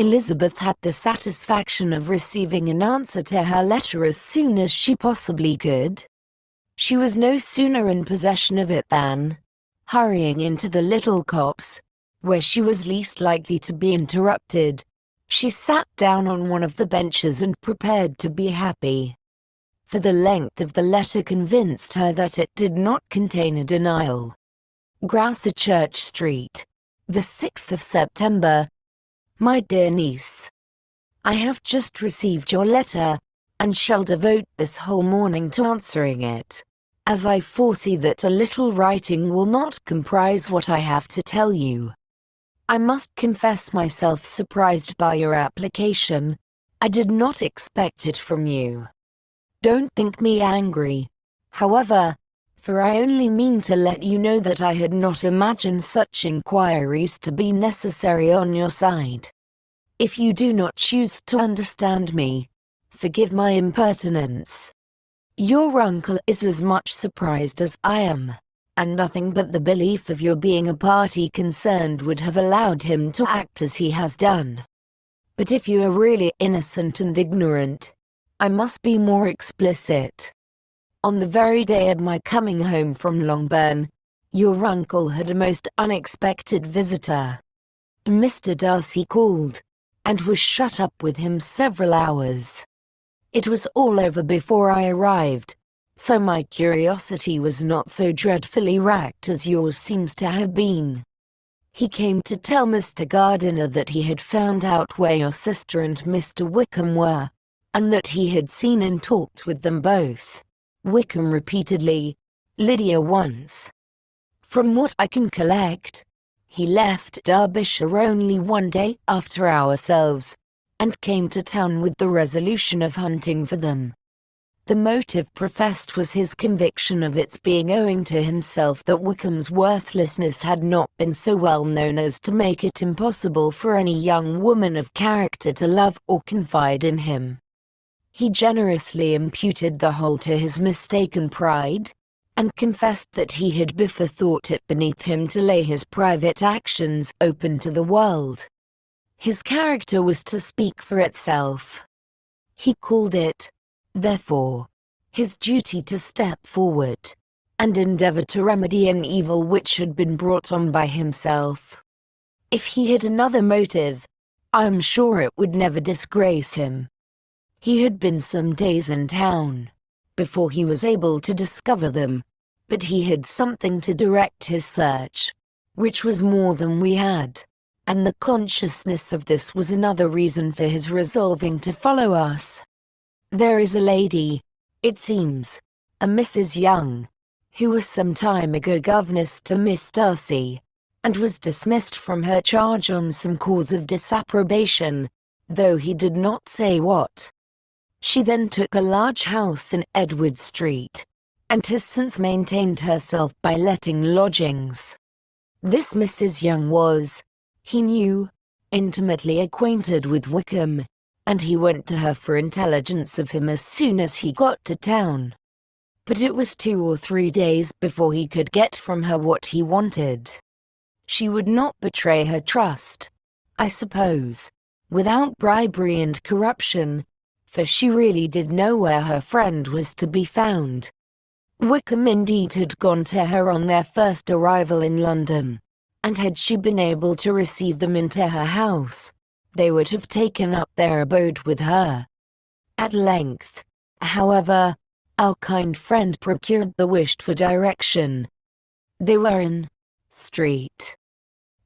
Elizabeth had the satisfaction of receiving an answer to her letter as soon as she possibly could. She was no sooner in possession of it than, hurrying into the little copse, where she was least likely to be interrupted, she sat down on one of the benches and prepared to be happy. For the length of the letter convinced her that it did not contain a denial. Gracechurch Street, the 6th of September. My dear niece, I have just received your letter, and shall devote this whole morning to answering it, as I foresee that a little writing will not comprise what I have to tell you. I must confess myself surprised by your application. I did not expect it from you. Don't think me angry, however, for I only mean to let you know that I had not imagined such inquiries to be necessary on your side. If you do not choose to understand me, forgive my impertinence. Your uncle is as much surprised as I am, and nothing but the belief of your being a party concerned would have allowed him to act as he has done. But if you are really innocent and ignorant, I must be more explicit. On the very day of my coming home from Longbourn, your uncle had a most unexpected visitor. Mr. Darcy called, and was shut up with him several hours. It was all over before I arrived, so my curiosity was not so dreadfully racked as yours seems to have been. He came to tell Mr. Gardiner that he had found out where your sister and Mr. Wickham were, and that he had seen and talked with them both. Wickham repeatedly, Lydia once. From what I can collect, he left Derbyshire only one day after ourselves, and came to town with the resolution of hunting for them. The motive professed was his conviction of its being owing to himself that Wickham's worthlessness had not been so well known as to make it impossible for any young woman of character to love or confide in him. He generously imputed the whole to his mistaken pride, and confessed that he had before thought it beneath him to lay his private actions open to the world. His character was to speak for itself. He called it, therefore, his duty to step forward, and endeavor to remedy an evil which had been brought on by himself. If he had another motive, I am sure it would never disgrace him. He had been some days in town, before he was able to discover them, but he had something to direct his search, which was more than we had, and the consciousness of this was another reason for his resolving to follow us. There is a lady, it seems, a Mrs. Young, who was some time ago governess to Miss Darcy, and was dismissed from her charge on some cause of disapprobation, though he did not say what. She then took a large house in Edward Street, and has since maintained herself by letting lodgings. This Mrs. Young was, he knew, intimately acquainted with Wickham, and he went to her for intelligence of him as soon as he got to town. But it was 2 or 3 days before he could get from her what he wanted. She would not betray her trust, I suppose, without bribery and corruption, for she really did know where her friend was to be found. Wickham indeed had gone to her on their first arrival in London, and had she been able to receive them into her house, they would have taken up their abode with her. At length, however, our kind friend procured the wished-for direction. They were in Street.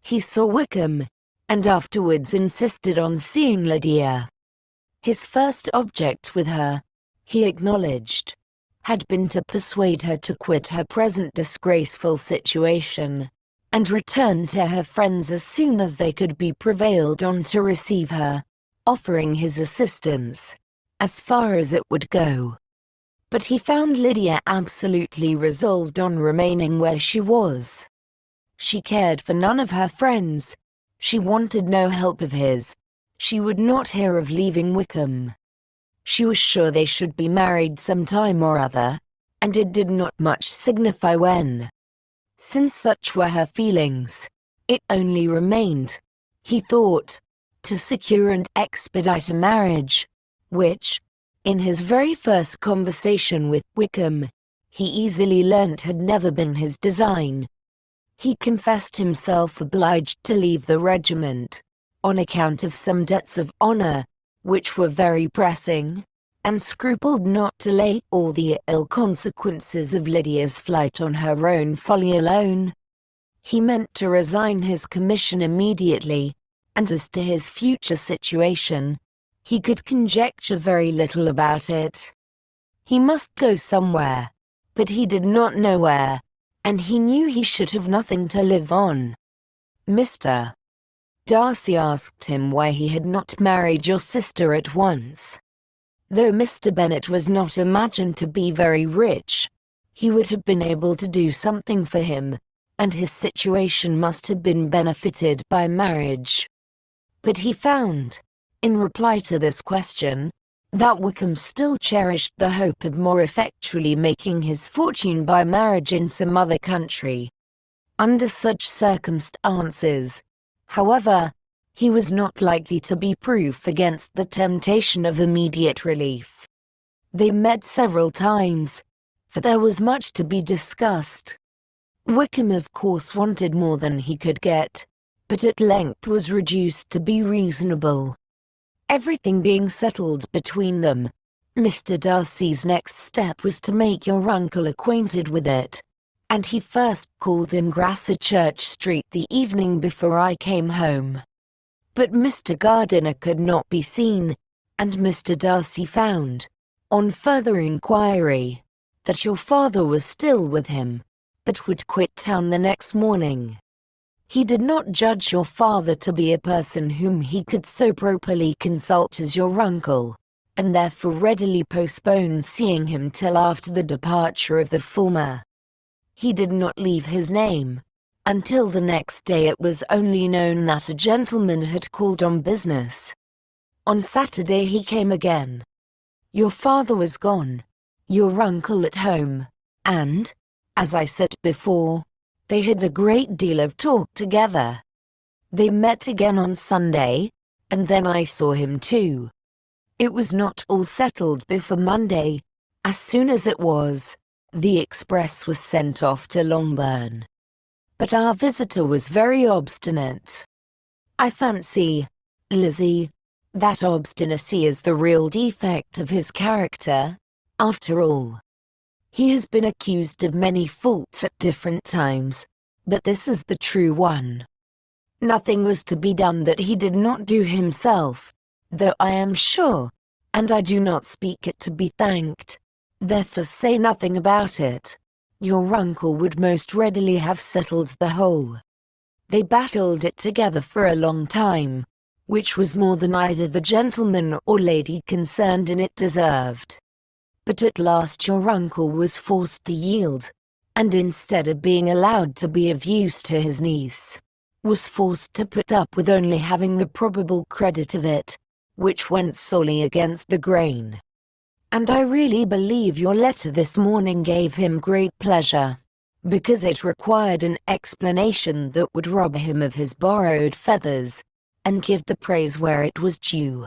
He saw Wickham, and afterwards insisted on seeing Lydia. His first object with her, he acknowledged, had been to persuade her to quit her present disgraceful situation, and return to her friends as soon as they could be prevailed on to receive her, offering his assistance, as far as it would go. But he found Lydia absolutely resolved on remaining where she was. She cared for none of her friends, she wanted no help of his, she would not hear of leaving Wickham. She was sure they should be married some time or other, and it did not much signify when. Since such were her feelings, it only remained, he thought, to secure and expedite a marriage, which, in his very first conversation with Wickham, he easily learnt had never been his design. He confessed himself obliged to leave the regiment, on account of some debts of honour, which were very pressing, and scrupled not to lay all the ill consequences of Lydia's flight on her own folly alone. He meant to resign his commission immediately, and as to his future situation, he could conjecture very little about it. He must go somewhere, but he did not know where, and he knew he should have nothing to live on. Mr. Darcy asked him why he had not married your sister at once. Though Mr. Bennet was not imagined to be very rich, he would have been able to do something for him, and his situation must have been benefited by marriage. But he found, in reply to this question, that Wickham still cherished the hope of more effectually making his fortune by marriage in some other country. Under such circumstances, however, he was not likely to be proof against the temptation of immediate relief. They met several times, for there was much to be discussed. Wickham of course wanted more than he could get, but at length was reduced to be reasonable. Everything being settled between them, Mr. Darcy's next step was to make your uncle acquainted with it, and he first called in Grasser Church Street the evening before I came home. But Mr. Gardiner could not be seen, and Mr. Darcy found, on further inquiry, that your father was still with him, but would quit town the next morning. He did not judge your father to be a person whom he could so properly consult as your uncle, and therefore readily postponed seeing him till after the departure of the former. He did not leave his name. Until the next day it was only known that a gentleman had called on business. On Saturday he came again. Your father was gone, your uncle at home, and, as I said before, they had a great deal of talk together. They met again on Sunday, and then I saw him too. It was not all settled before Monday. As soon as it was, the express was sent off to Longbourn. But our visitor was very obstinate. I fancy, Lizzie, that obstinacy is the real defect of his character, after all. He has been accused of many faults at different times, but this is the true one. Nothing was to be done that he did not do himself, though I am sure, and I do not speak it to be thanked, therefore say nothing about it. Your uncle would most readily have settled the whole. They battled it together for a long time, which was more than either the gentleman or lady concerned in it deserved. But at last your uncle was forced to yield, and instead of being allowed to be of use to his niece, was forced to put up with only having the probable credit of it, which went solely against the grain. And I really believe your letter this morning gave him great pleasure, because it required an explanation that would rob him of his borrowed feathers, and give the praise where it was due.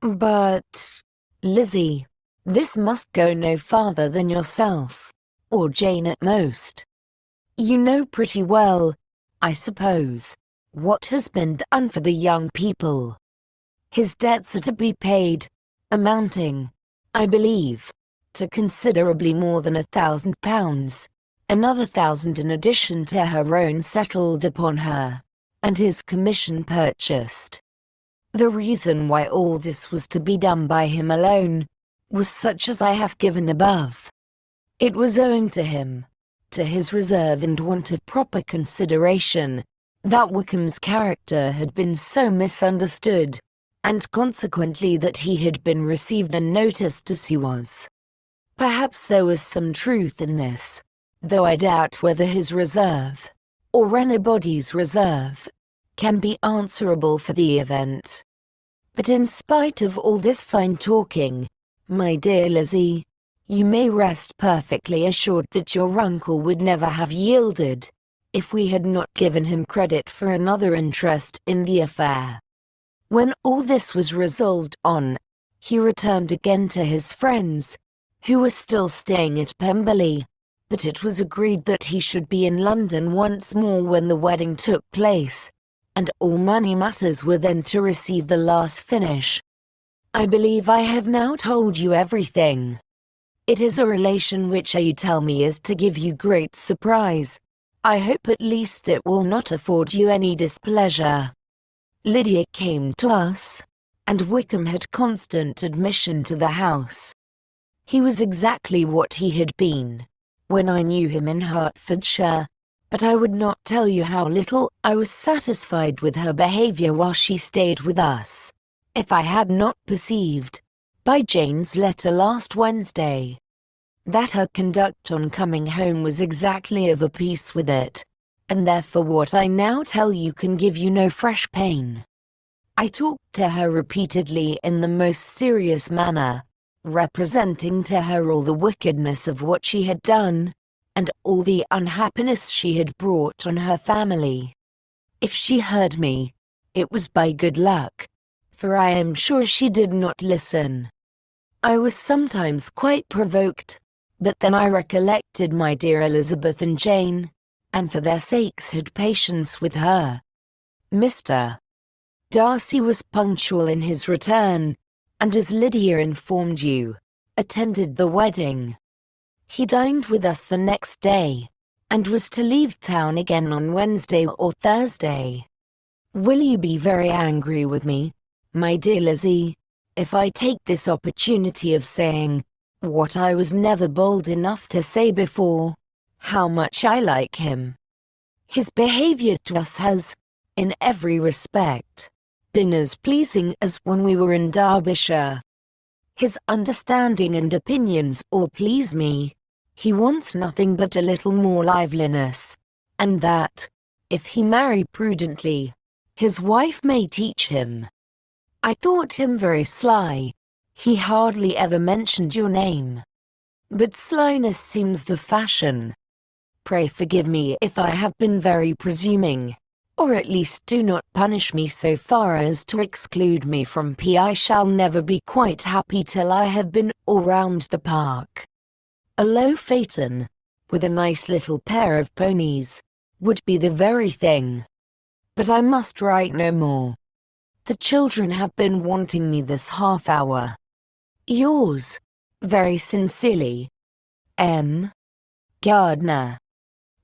But, Lizzie, this must go no farther than yourself, or Jane at most. You know pretty well, I suppose, what has been done for the young people. His debts are to be paid, amounting, I believe, to considerably more than £1,000, another 1,000 in addition to her own settled upon her, and his commission purchased. The reason why all this was to be done by him alone was such as I have given above. It was owing to him, to his reserve and want of proper consideration, that Wickham's character had been so misunderstood, and consequently that he had been received and noticed as he was. Perhaps there was some truth in this, though I doubt whether his reserve, or anybody's reserve, can be answerable for the event. But in spite of all this fine talking, my dear Lizzie, you may rest perfectly assured that your uncle would never have yielded, if we had not given him credit for another interest in the affair. When all this was resolved on, he returned again to his friends, who were still staying at Pemberley, but it was agreed that he should be in London once more when the wedding took place, and all money matters were then to receive the last finish. I believe I have now told you everything. It is a relation which you tell me is to give you great surprise. I hope at least it will not afford you any displeasure. Lydia came to us, and Wickham had constant admission to the house. He was exactly what he had been when I knew him in Hertfordshire, but I would not tell you how little I was satisfied with her behaviour while she stayed with us, if I had not perceived, by Jane's letter last Wednesday, that her conduct on coming home was exactly of a piece with it, and therefore what I now tell you can give you no fresh pain. I talked to her repeatedly in the most serious manner, representing to her all the wickedness of what she had done, and all the unhappiness she had brought on her family. If she heard me, it was by good luck, for I am sure she did not listen. I was sometimes quite provoked, but then I recollected my dear Elizabeth and Jane, and for their sakes had patience with her. Mr. Darcy was punctual in his return, and as Lydia informed you, attended the wedding. He dined with us the next day, and was to leave town again on Wednesday or Thursday. Will you be very angry with me, my dear Lizzie, if I take this opportunity of saying, what I was never bold enough to say before, how much I like him? His behavior to us has, in every respect, been as pleasing as when we were in Derbyshire. His understanding and opinions all please me. He wants nothing but a little more liveliness, and that, if he marry prudently, his wife may teach him. I thought him very sly. He hardly ever mentioned your name. But slyness seems the fashion. Pray forgive me if I have been very presuming, or at least do not punish me so far as to exclude me from I shall never be quite happy till I have been all round the park. A low phaeton, with a nice little pair of ponies, would be the very thing. But I must write no more. The children have been wanting me this half hour. Yours, very sincerely, M. Gardner.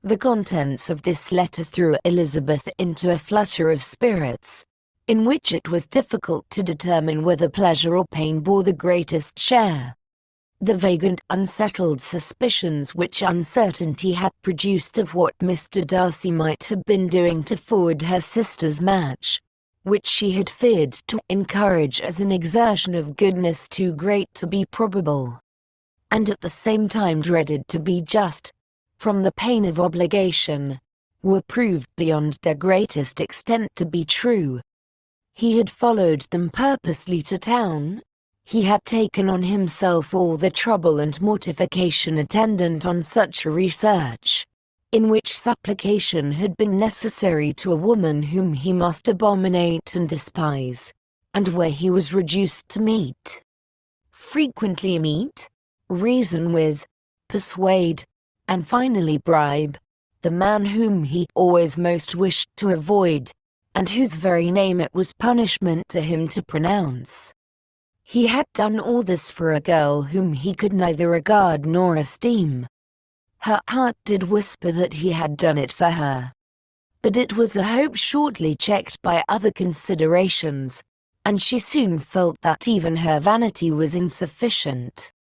The contents of this letter threw Elizabeth into a flutter of spirits, in which it was difficult to determine whether pleasure or pain bore the greatest share. The vague and unsettled suspicions which uncertainty had produced of what Mr. Darcy might have been doing to forward her sister's match, which she had feared to encourage as an exertion of goodness too great to be probable, and at the same time dreaded to be just, from the pain of obligation, were proved beyond their greatest extent to be true. He had followed them purposely to town. He had taken on himself all the trouble and mortification attendant on such a research, in which supplication had been necessary to a woman whom he must abominate and despise, and where he was reduced to frequently meet, reason with, persuade, and finally bribe, the man whom he always most wished to avoid, and whose very name it was punishment to him to pronounce. He had done all this for a girl whom he could neither regard nor esteem. Her heart did whisper that he had done it for her. But it was a hope shortly checked by other considerations, and she soon felt that even her vanity was insufficient,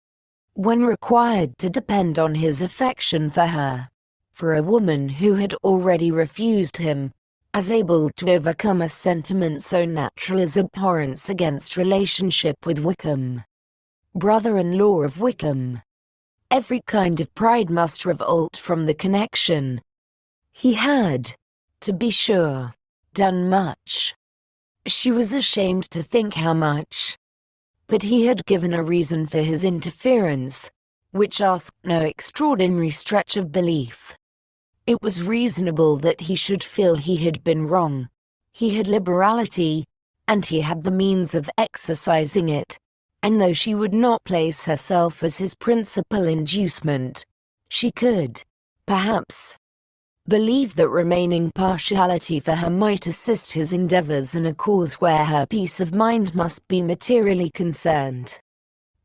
when required to depend on his affection for her, for a woman who had already refused him, as able to overcome a sentiment so natural as abhorrence against relationship with Wickham, brother-in-law of Wickham. Every kind of pride must revolt from the connection. He had, to be sure, done much. She was ashamed to think how much. But he had given a reason for his interference, which asked no extraordinary stretch of belief. It was reasonable that he should feel he had been wrong. He had liberality, and he had the means of exercising it, and though she would not place herself as his principal inducement, she could, perhaps, believe that remaining partiality for her might assist his endeavors in a cause where her peace of mind must be materially concerned.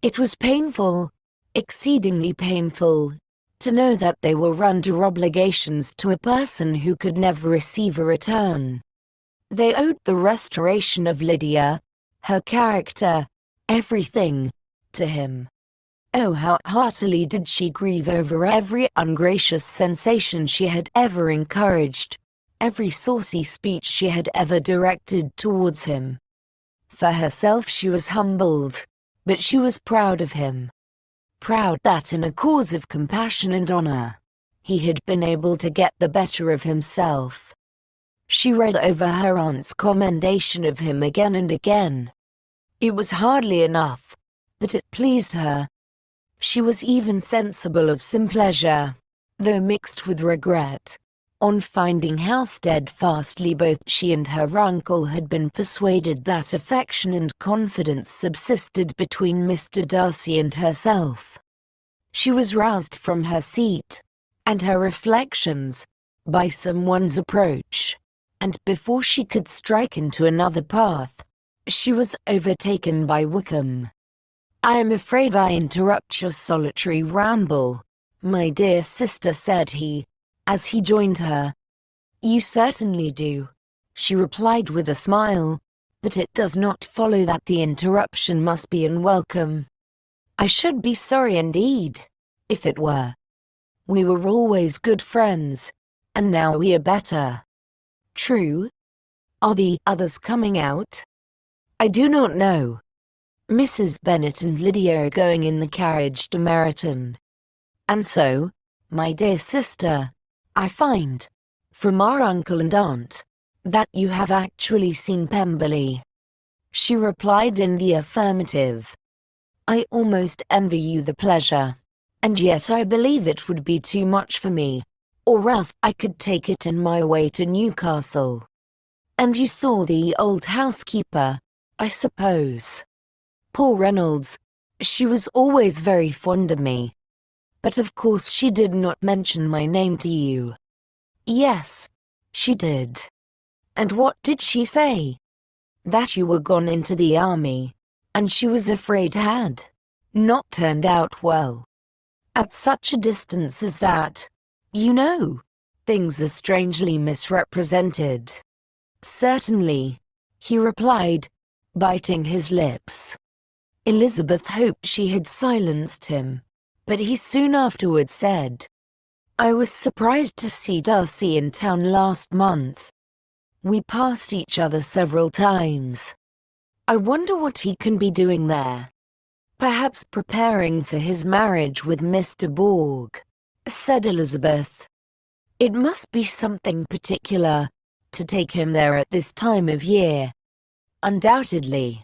It was painful, exceedingly painful, to know that they were under obligations to a person who could never receive a return. They owed the restoration of Lydia, her character, everything, to him. Oh, how heartily did she grieve over every ungracious sensation she had ever encouraged, every saucy speech she had ever directed towards him. For herself she was humbled, but she was proud of him. Proud that in a cause of compassion and honor, he had been able to get the better of himself. She read over her aunt's commendation of him again and again. It was hardly enough, but it pleased her. She was even sensible of some pleasure, though mixed with regret, on finding how steadfastly both she and her uncle had been persuaded that affection and confidence subsisted between Mr. Darcy and herself. She was roused from her seat, and her reflections, by someone's approach, and before she could strike into another path, she was overtaken by Wickham. "I am afraid I interrupt your solitary ramble, my dear sister," said he, as he joined her. "You certainly do," she replied with a smile, "but it does not follow that the interruption must be unwelcome. I should be sorry indeed, if it were. We were always good friends, and now we are better." "True. Are the others coming out?" "I do not know. Mrs. Bennet and Lydia are going in the carriage to Meryton. And so, my dear sister, I find, from our uncle and aunt, that you have actually seen Pemberley." She replied in the affirmative. "I almost envy you the pleasure, and yet I believe it would be too much for me, or else I could take it in my way to Newcastle. And you saw the old housekeeper, I suppose?" "Poor Reynolds, she was always very fond of me. But of course she did not mention my name to you." "Yes, she did." "And what did she say?" "That you were gone into the army, and she was afraid had not turned out well. At such a distance as that, you know, things are strangely misrepresented." "Certainly," he replied, biting his lips. Elizabeth hoped she had silenced him, but he soon afterwards said, "I was surprised to see Darcy in town last month. We passed each other several times. I wonder what he can be doing there." "Perhaps preparing for his marriage with Mr. Borg," said Elizabeth. "It must be something particular to take him there at this time of year." "Undoubtedly.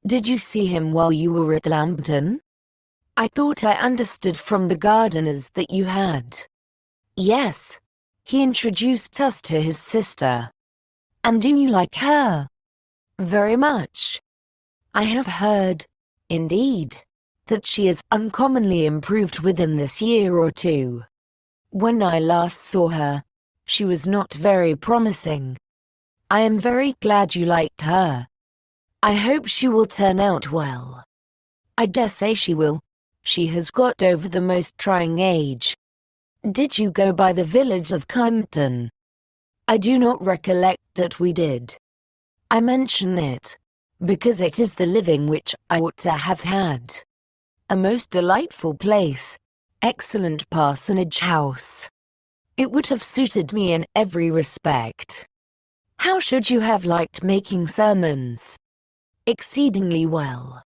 Did you see him while you were at Lambton?" "I thought I understood from the gardeners that you had." "Yes. He introduced us to his sister." "And do you like her?" "Very much. I have heard, indeed, that she is uncommonly improved within this year or two. When I last saw her, she was not very promising. I am very glad you liked her. I hope she will turn out well." "I dare say she will. She has got over the most trying age." "Did you go by the village of Kympton?" "I do not recollect that we did. I mention it, because it is the living which I ought to have had. A most delightful place, excellent parsonage house. It would have suited me in every respect." "How should you have liked making sermons?" "Exceedingly well.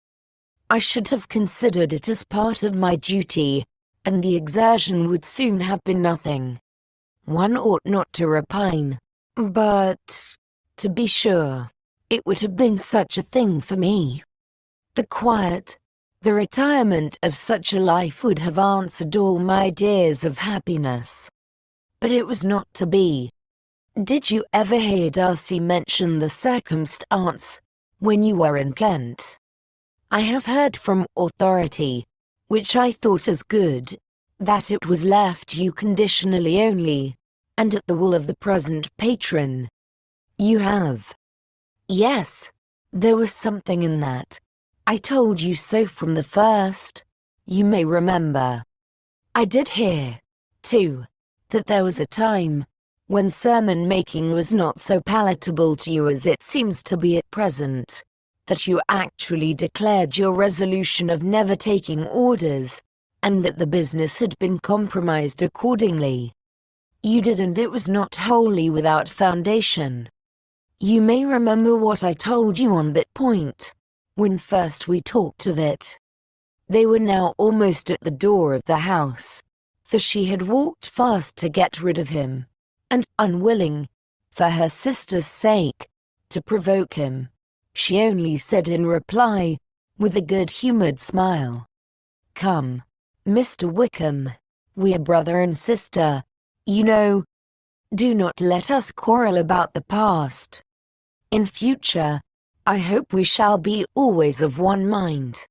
I should have considered it as part of my duty, and the exertion would soon have been nothing. One ought not to repine, but, to be sure, it would have been such a thing for me. The quiet, the retirement of such a life would have answered all my ideas of happiness. But it was not to be. Did you ever hear Darcy mention the circumstance when you were in Kent. I have heard from authority, which I thought as good, that it was left you conditionally only, and at the will of the present patron. You have. Yes, there was something in that. I told you so from the first. You may remember. I did hear, too, that there was a time when sermon making was not so palatable to you as it seems to be at present, that you actually declared your resolution of never taking orders, and that the business had been compromised accordingly. You did, and it was not wholly without foundation. You may remember what I told you on that point, when first we talked of it. They were now almost at the door of the house, for she had walked fast to get rid of him, and unwilling, for her sister's sake, to provoke him, she only said in reply, with a good-humored smile, "Come, Mr. Wickham, we are brother and sister, you know. Do not let us quarrel about the past. In future, I hope we shall be always of one mind."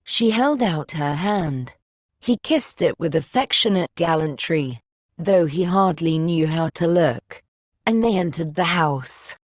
She held out her hand. He kissed it with affectionate gallantry, though he hardly knew how to look, and they entered the house.